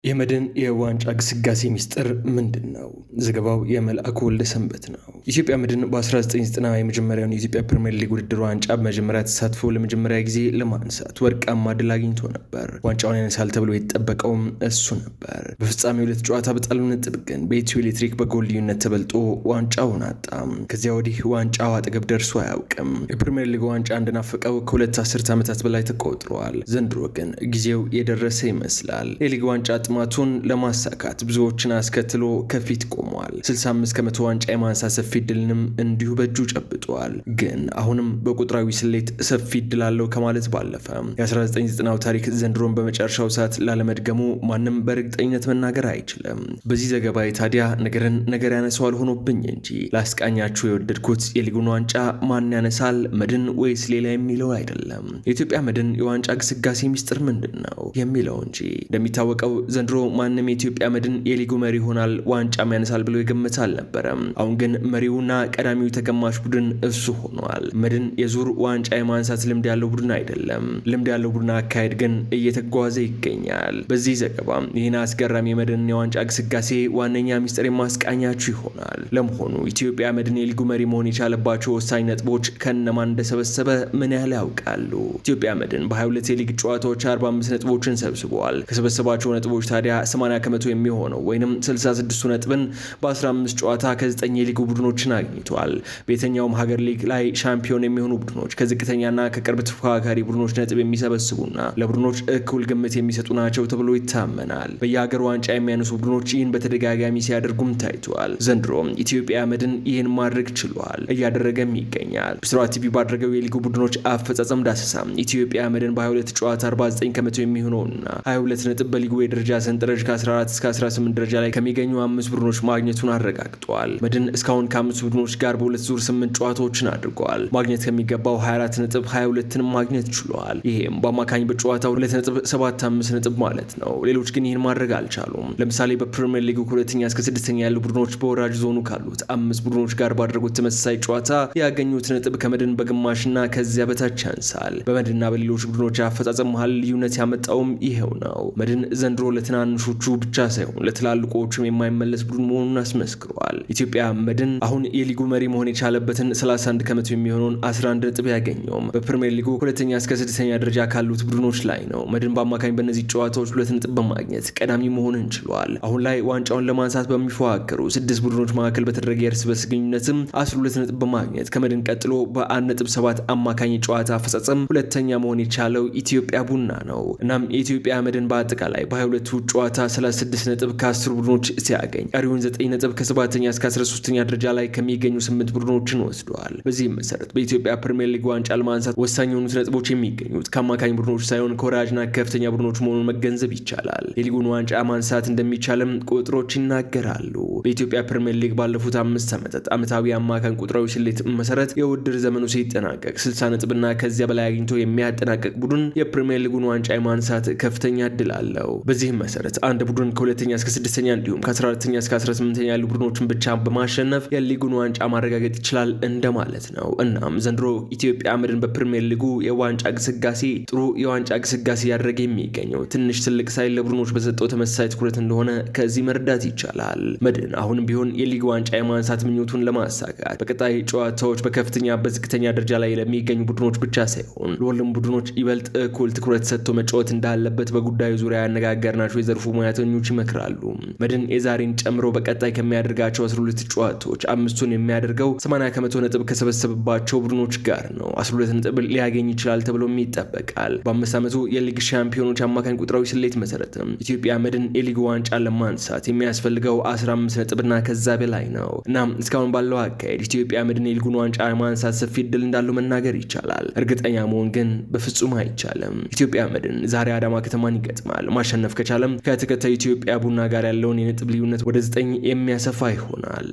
የመድን የዋንጫ ግስጋሴ ሚስጥር ምንድነው? ዘገባው የመልአኩ ወልደ ሰንበት ነው። ኢትዮጵያ መድን በ1990 የመጀመሪያውን የኢትዮጵያ ፕሪሚየር ሊግ ውድድር ዋንጫ በመጀመሪያ ተሳትፎ ለመጀመሪያ ጊዜ ለማንሳት ወርቃማ ድል አግኝቶ ነበር። ዋንጫውን ያነሳል ተብሎ የተጠበቀውም እሱ ነበር። በፍጻሜው ሁለት ጨዋታ በጣሉ ነጥብ ግን በኢትዮ ኤሌክትሪክ በጎል ልዩነት ተበልጦ ዋንጫውን አጣ። ከዚያ ወዲህ ዋንጫው አጠገብ ደርሶ አያውቅም። የፕሪሚየር ሊግ ዋንጫ እንደናፈቀው ከሁለት አስርት ዓመታት በላይ ተቆጥረዋል። ዘንድሮ ግን ጊዜው የደረሰ ይመስላል። የሊግ ዋንጫ ጥማቱን ለማሳካት ብዙዎችን አስከትሎ ከፊት ቆሟል። 65 ከመቶ ዋንጫ የማንሳት ሰፊ ድልንም እንዲሁ በእጁ ጨብጧል። ግን አሁንም በቁጥራዊ ስሌት ሰፊ ድል አለው ከማለት ባለፈ የ1990ው ታሪክ ዘንድሮን በመጨረሻው ሰዓት ላለመድገሙ ማንም በእርግጠኝነት መናገር አይችልም። በዚህ ዘገባ ታዲያ ነገር ያነሳዋል ሆኖብኝ እንጂ ላስቃኛችሁ የወደድኩት የሊጉን ዋንጫ ማን ያነሳል መድን ወይስ ሌላ የሚለው አይደለም። የኢትዮጵያ መድን የዋንጫ ግስጋሴ ሚስጥር ምንድን ነው የሚለው እንጂ። እንደሚታወቀው ዘንድሮ ማንም የኢትዮጵያ መድን የሊጉ መሪ ይሆናል ዋንጫም ያነሳል ብሎ የገመተ አልነበረም። አሁን ግን መሪውና ቀዳሚው ተገማሽ ቡድን እሱ ሆኗል። መድን የዙር ዋንጫ የማንሳት ልምድ ያለው ቡድን አይደለም። ልምድ ያለው ቡድን አካሄድ ግን እየተጓዘ ይገኛል። በዚህ ዘገባ ይህን አስገራሚ የመድን የዋንጫ ግስጋሴ ዋነኛ ሚስጥር የማስቃኛችሁ ይሆናል። ለመሆኑ ኢትዮጵያ መድን የሊጉ መሪ መሆን የቻለባቸው ወሳኝ ነጥቦች ከነማን እንደሰበሰበ ምን ያህል ያውቃሉ? ኢትዮጵያ መድን በ22 የሊግ ጨዋታዎች 45 ነጥቦችን ሰብስበዋል። ከሰበሰባቸው ነጥቦች ታዲያ 80 ከመቶ የሚሆነው ወይንም 66 ነጥብን በ15 ጨዋታ ከ9 የሊጉ ቡድኖችን አግኝቷል። በየትኛውም ሀገር ሊግ ላይ ሻምፒዮን የሚሆኑ ቡድኖች ከዝቅተኛና ከቅርብ ተፎካካሪ ቡድኖች ነጥብ የሚሰበስቡና ለቡድኖች እኩል ግምት የሚሰጡ ናቸው ተብሎ ይታመናል። በየሀገር ዋንጫ የሚያነሱ ቡድኖች ይህን በተደጋጋሚ ሲያደርጉም ታይቷል። ዘንድሮም ኢትዮጵያ መድን ይህን ማድረግ ችሏል፣ እያደረገም ይገኛል። ብስራት ቲቪ ባደረገው የሊጉ ቡድኖች አፈጻጸም ዳሰሳ ኢትዮጵያ መድን በ22 ጨዋታ 49 ከመቶ የሚሆነውና 22 ነጥብ በሊጉ የደረጃ ሰንጠረዥ ከ14 እስከ 18 ደረጃ ላይ ከሚገኙ 5 ቡድኖች ማግኘቱን አረጋግጧል። መድን እስካሁን ከ5 ቡድኖች ጋር በሁለት ዙር 8 ጨዋታዎችን አድርጓል። ማግኘት ከሚገባው 24 ነጥብ 22ን ማግኘት ችሏል። ይሄም በአማካኝ በጨዋታው 2.75 ነጥብ ማለት ነው። ሌሎች ግን ይህን ማድረግ አልቻሉም። ለምሳሌ በፕሪሚየር ሊጉ ከሁለተኛ እስከ ስድስተኛ ያሉ ቡድኖች በወራጅ ዞኑ ካሉት 5 ቡድኖች ጋር ባደረጉት ተመሳሳይ ጨዋታ ያገኙት ነጥብ ከመድን በግማሽና ከዚያ በታች ያንሳል። በመድንና በሌሎች ቡድኖች አፈጻጸም መሃል ልዩነት ያመጣውም ይሄው ነው። መድን ዘንድሮ ለትናንሾቹ ብቻ ሳይሆን ለትላልቆቹም የማይመለስ ቡድን መሆኑን አስመስክሯል። ኢትዮጵያ መድን አሁን የሊጉ መሪ መሆን የቻለበትን 31 ከመቶ የሚሆነውን 11 ነጥብ ያገኘውም በፕሪሚየር ሊጉ ሁለተኛ እስከ ስድስተኛ ደረጃ ካሉት ቡድኖች ላይ ነው። መድን በአማካኝ በእነዚህ ጨዋታዎች 2 ነጥብ በማግኘት ቀዳሚ መሆንን ችሏል። አሁን ላይ ዋንጫውን ለማንሳት በሚፎካከሩ 6 ቡድኖች መካከል በተደረገ የእርስ በርስ ግንኙነትም 12 ነጥብ በማግኘት ከመድን ቀጥሎ በ1.7 አማካኝ ጨዋታ አፈጻጸም ሁለተኛ መሆን የቻለው ኢትዮጵያ ቡና ነው። እናም የኢትዮጵያ መድን በአጠቃላይ በ22 ጨዋታ 36 ነጥብ ከ10 ቡድኖች ሲያገኝ ቀሪውን 9 ነጥብ ከ7ኛ እስከ 13ኛ ደረጃ ላይ ከሚገኙ 8 ቡድኖችን ወስደዋል። በዚህም መሰረት በኢትዮጵያ ፕሪሚየር ሊግ ዋንጫ ለማንሳት ወሳኝ የሆኑት ነጥቦች የሚገኙት ከአማካኝ ቡድኖች ሳይሆን ከወራጅና ከፍተኛ ቡድኖች መሆኑን መገንዘብ ይቻላል። የሊጉን ዋንጫ ማንሳት እንደሚቻልም ቁጥሮች ይናገራሉ። በኢትዮጵያ ፕሪሚየር ሊግ ባለፉት 5 ዓመታት ዓመታዊ አማካኝ ቁጥራዊ ስሌት መሰረት የውድድር ዘመኑ ሲጠናቀቅ 60 ነጥብና ከዚያ በላይ አግኝቶ የሚያጠናቀቅ ቡድን የፕሪሚየር ሊጉን ዋንጫ የማንሳት ከፍተኛ እድል አለው። በዚህም መሰረት አንድ ቡድን ከሁለተኛ እስከ ስድስተኛ እንዲሁም ከ14ኛ እስከ 18ኛ ያሉ ቡድኖችን ብቻ በማሸነፍ የሊጉን ዋንጫ ማረጋገጥ ይችላል እንደማለት ነው። እናም ዘንድሮ ኢትዮጵያ መድን በፕሪሚየር ሊጉ የዋንጫ ግስጋሴ ጥሩ የዋንጫ ግስጋሴ ያደረገ የሚገኘው ትንሽ ትልቅ ሳይል ለቡድኖች በሰጠው ተመሳሳይ ትኩረት እንደሆነ ከዚህ መረዳት ይቻላል። መድን አሁንም ቢሆን የሊግ ዋንጫ የማንሳት ምኞቱን ለማሳካት በቀጣይ ጨዋታዎች በከፍተኛ በዝቅተኛ ደረጃ ላይ ለሚገኙ ቡድኖች ብቻ ሳይሆን ለሁሉም ቡድኖች ይበልጥ እኩል ትኩረት ሰጥቶ መጫወት እንዳለበት በጉዳዩ ዙሪያ ያነጋገርናቸው የዘርፉ ሙያተኞች ይመክራሉ። መድን የዛሬን ጨምሮ በቀጣይ ከሚያደርጋቸው 12 ጨዋታዎች 5ቱን የሚያደርገው 80 ከመቶ ነጥብ ከሰበሰበባቸው ቡድኖች ጋር ነው። 12 ነጥብ ሊያገኝ ይችላል ተብሎም ይጠበቃል። በ5 ዓመቱ የሊግ ሻምፒዮኖች አማካኝ ቁጥራዊ ስሌት መሰረት ኢትዮጵያ መድን የሊግ ዋንጫ ለማንሳት የሚያስፈልገው 15 ነጥብና ከዛ በላይ ነው። እናም እስካሁን ባለው አካሄድ ኢትዮጵያ መድን የሊጉን ዋንጫ ማንሳት ሰፊ እድል እንዳለው መናገር ይቻላል። እርግጠኛ መሆን ግን በፍጹም አይቻልም። ኢትዮጵያ መድን ዛሬ አዳማ ከተማን ይገጥማል። ማሸነፍ ከቻለም ከተከታዩ ኢትዮጵያ ቡና ጋር ያለውን የነጥብ ልዩነት ወደ 9 የሚያሰፋ ይሆናል።